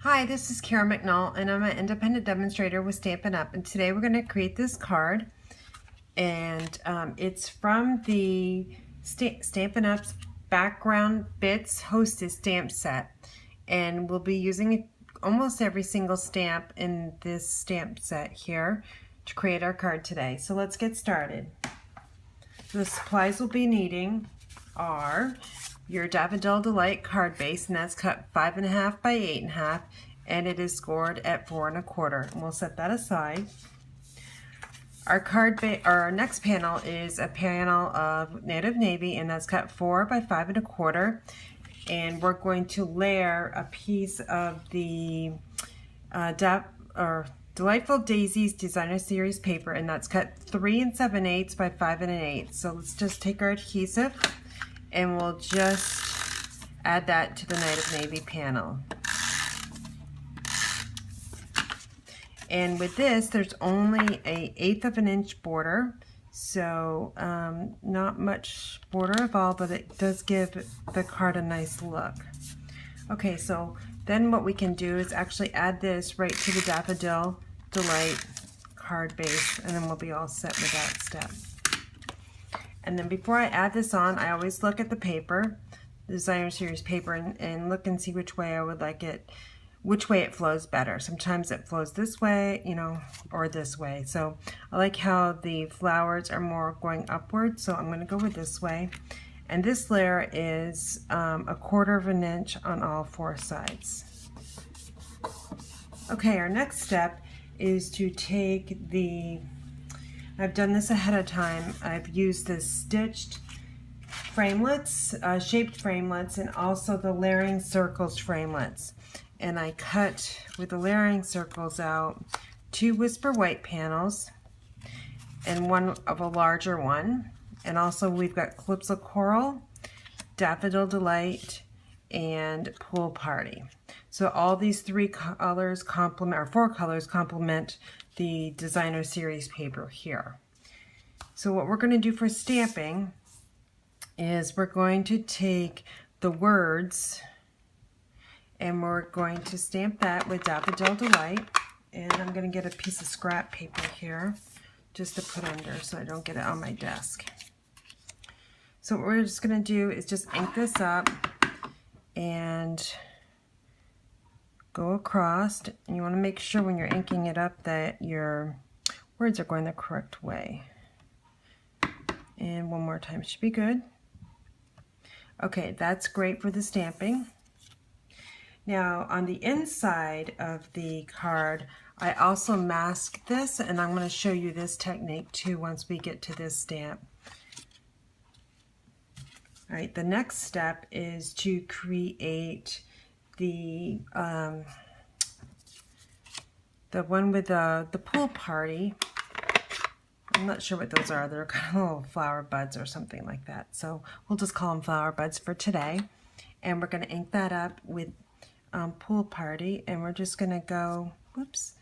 Hi, this is Kara McNall, and I'm an independent demonstrator with Stampin' Up! And today we're going to create this card, and it's from the Stampin' Up's Background Bits Hostess stamp set, and we'll be using almost every single stamp in this stamp set here to create our card today. So let's get started. The supplies we'll be needing are your Daffodil Delight card base, and that's cut 5.5 by 8.5, and it is scored at 4 1/4. And we'll set that aside. Our next panel is a panel of Native Navy, and that's cut 4 by 5 1/4. And we're going to layer a piece of the Delightful Daisies Designer Series paper, and that's cut 3 7/8 by 5 1/8. So let's just take our adhesive and we'll just add that to the Native Navy panel. And with this, there's only an 1/8 of an inch border, so not much border at all, but it does give the card a nice look. Okay, so then what we can do is actually add this right to the Daffodil Delight card base, and then we'll be all set with that step. And then before I add this on, I always look at the paper, the Designer Series paper, and look and see which way I would like it, which way it flows better. Sometimes it flows this way, or this way. So I like how the flowers are more going upward, so I'm going to go with this way. And this layer is 1/4 of an inch on all 4 sides. Okay, our next step is to take I've done this ahead of time. I've used the stitched framelets, shaped framelets, and also the layering circles framelets. And I cut with the layering circles out 2 Whisper White panels and one of a larger one. And also we've got Calypso Coral, Daffodil Delight, and Pool Party. So all these 4 colors complement the Designer Series paper here. So what we're going to do for stamping is we're going to take the words and we're going to stamp that with Daffodil Delight. And I'm going to get a piece of scrap paper here just to put under so I don't get it on my desk. So what we're just going to do is just ink this up and go across, and you want to make sure when you're inking it up that your words are going the correct way. And one more time should be good. Okay, that's great for the stamping. Now on the inside of the card, I also mask this, and I'm going to show you this technique too once we get to this stamp. All right, the next step is to create the one with the pool party. I'm not sure what those are. They're kind of little flower buds or something like that. So we'll just call them flower buds for today. And we're going to ink that up with Pool Party. And we're just going to go, whoops,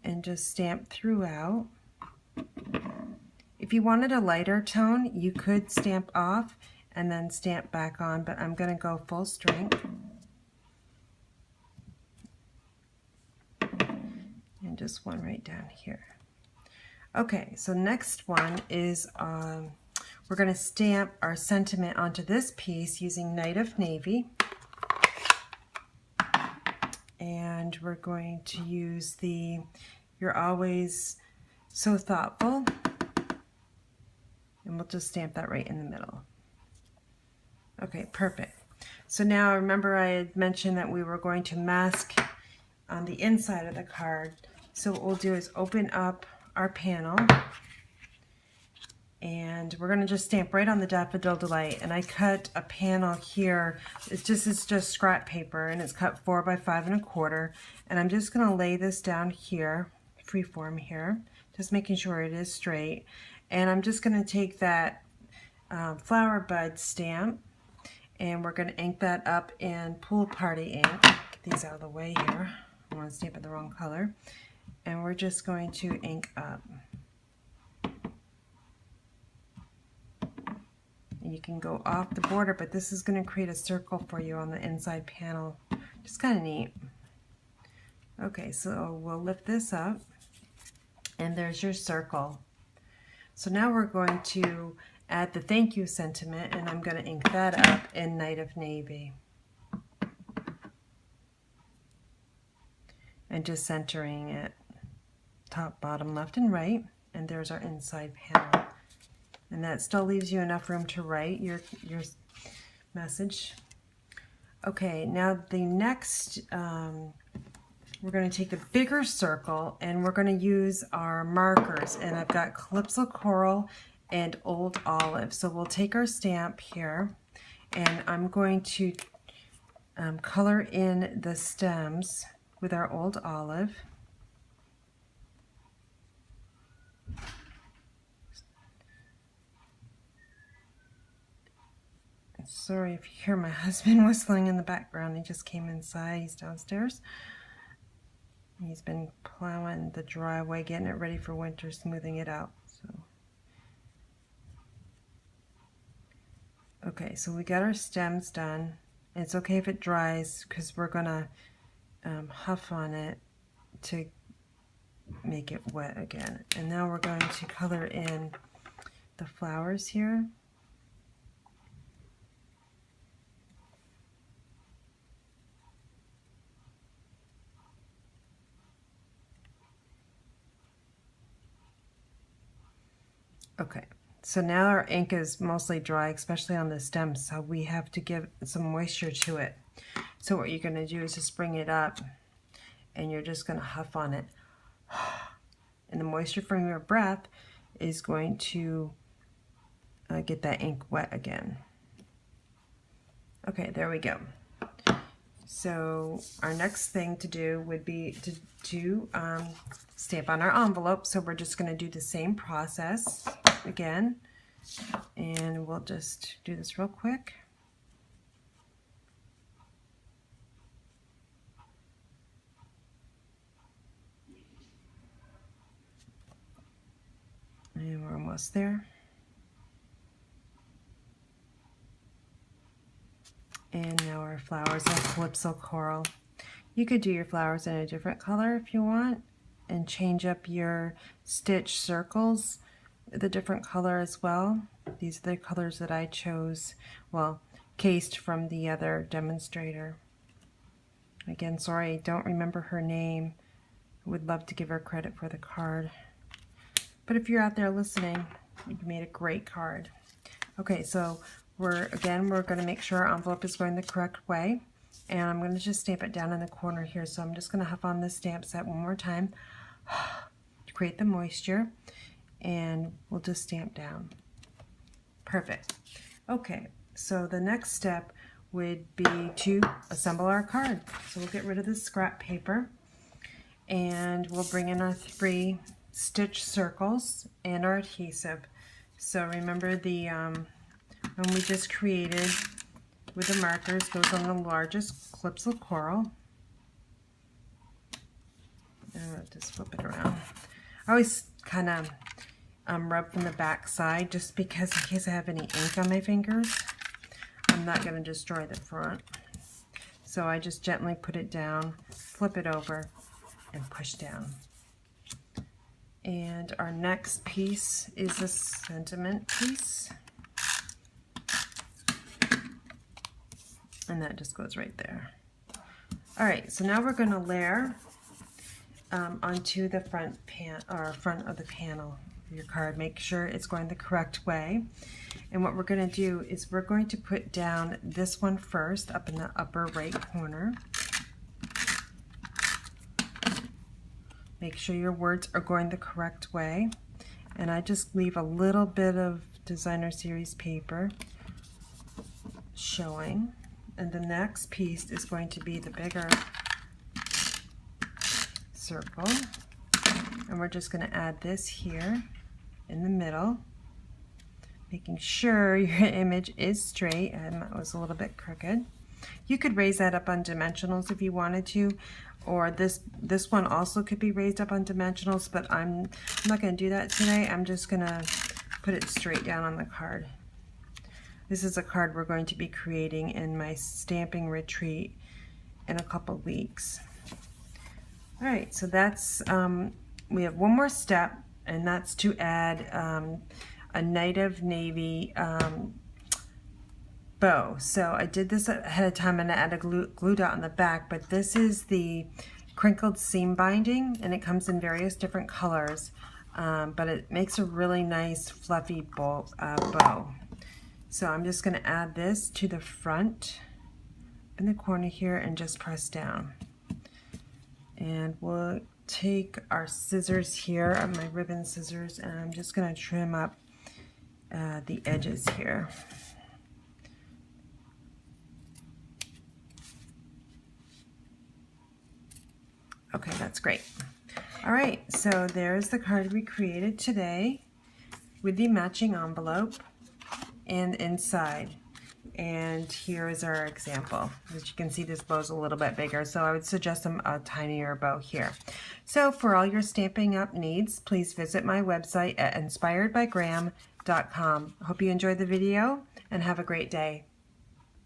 and just stamp throughout. If you wanted a lighter tone, you could stamp off and then stamp back on, but I'm going to go full strength. And just one right down here. Okay, so next one is we're going to stamp our sentiment onto this piece using Native Navy. And we're going to use the You're Always So Thoughtful. And we'll just stamp that right in the middle. Okay, perfect. So now remember I had mentioned that we were going to mask on the inside of the card. So what we'll do is open up our panel, and we're going to just stamp right on the Daffodil Delight. And I cut a panel here. It's just scrap paper, and it's cut 4 by 5 1/4. And I'm just going to lay this down here, freeform here, just making sure it is straight. And I'm just going to take that flower bud stamp, and we're going to ink that up in Pool Party ink. Get these out of the way here. I want to stamp it the wrong color. And we're just going to ink up. And you can go off the border, but this is going to create a circle for you on the inside panel. Just kind of neat. Okay, so we'll lift this up, and there's your circle. So now we're going to add the thank you sentiment, and I'm going to ink that up in Night of Navy. And just centering it top, bottom, left, and right. And there's our inside panel. And that still leaves you enough room to write your message. Okay, now the next, we're going to take the bigger circle and we're going to use our markers. And I've got Calypso Coral and Old Olive. So we'll take our stamp here and I'm going to color in the stems with our Old Olive. Sorry if you hear my husband whistling in the background. He just came inside. He's downstairs. He's been plowing the driveway, getting it ready for winter, smoothing it out. Okay, so we got our stems done. It's okay if it dries because we're gonna huff on it to make it wet again. And now we're going to color in the flowers here. Okay, so now our ink is mostly dry, especially on the stems, so we have to give some moisture to it. So what you're going to do is just bring it up and you're just going to huff on it. And the moisture from your breath is going to get that ink wet again. Okay, there we go. So our next thing to do would be to stamp on our envelope. So we're just going to do the same process again, and we'll just do this real quick. And we're almost there. And now our flowers are Calypso Coral. You could do your flowers in a different color if you want, and change up your stitch circles with a different color as well. These are the colors that I chose, well, cased from the other demonstrator. Again, sorry, I don't remember her name. I would love to give her credit for the card. But if you're out there listening, you made a great card. Okay, so we're going to make sure our envelope is going the correct way. And I'm going to just stamp it down in the corner here. So I'm just going to huff on this stamp set one more time to create the moisture. And we'll just stamp down. Perfect. Okay, so the next step would be to assemble our card. So we'll get rid of the scrap paper. And we'll bring in our 3 stitch circles and our adhesive. So remember the one we just created with the markers goes on the largest Calypso Coral. And I'll just flip it around. I always kind of rub from the back side just because in case I have any ink on my fingers, I'm not going to destroy the front. So I just gently put it down, flip it over, and push down. And our next piece is a sentiment piece. And that just goes right there. All right, so now we're going to layer onto the front of the panel of your card. Make sure it's going the correct way. And what we're going to do is we're going to put down this one first up in the upper right corner. Make sure your words are going the correct way. And I just leave a little bit of designer series paper showing. And the next piece is going to be the bigger circle. And we're just going to add this here in the middle, making sure your image is straight, and that was a little bit crooked. You could raise that up on dimensionals if you wanted to, or this one also could be raised up on dimensionals, but I'm not going to do that today. I'm just going to put it straight down on the card. This is a card we're going to be creating in my stamping retreat in a couple weeks. All right, so that's, we have one more step, and that's to add a native navy bow. So I did this ahead of time, and I added a glue dot on the back, but this is the crinkled seam binding, and it comes in various different colors, but it makes a really nice fluffy bow. So I'm just going to add this to the front in the corner here and just press down. And we'll take our scissors here, my ribbon scissors, and I'm just going to trim up the edges here. Okay, that's great. All right, so there's the card we created today with the matching envelope and inside. And here is our example. As you can see, this bow's a little bit bigger, so I would suggest a tinier bow here. So for all your Stampin' Up needs, please visit my website at inspiredbygram.com. Hope you enjoyed the video and have a great day.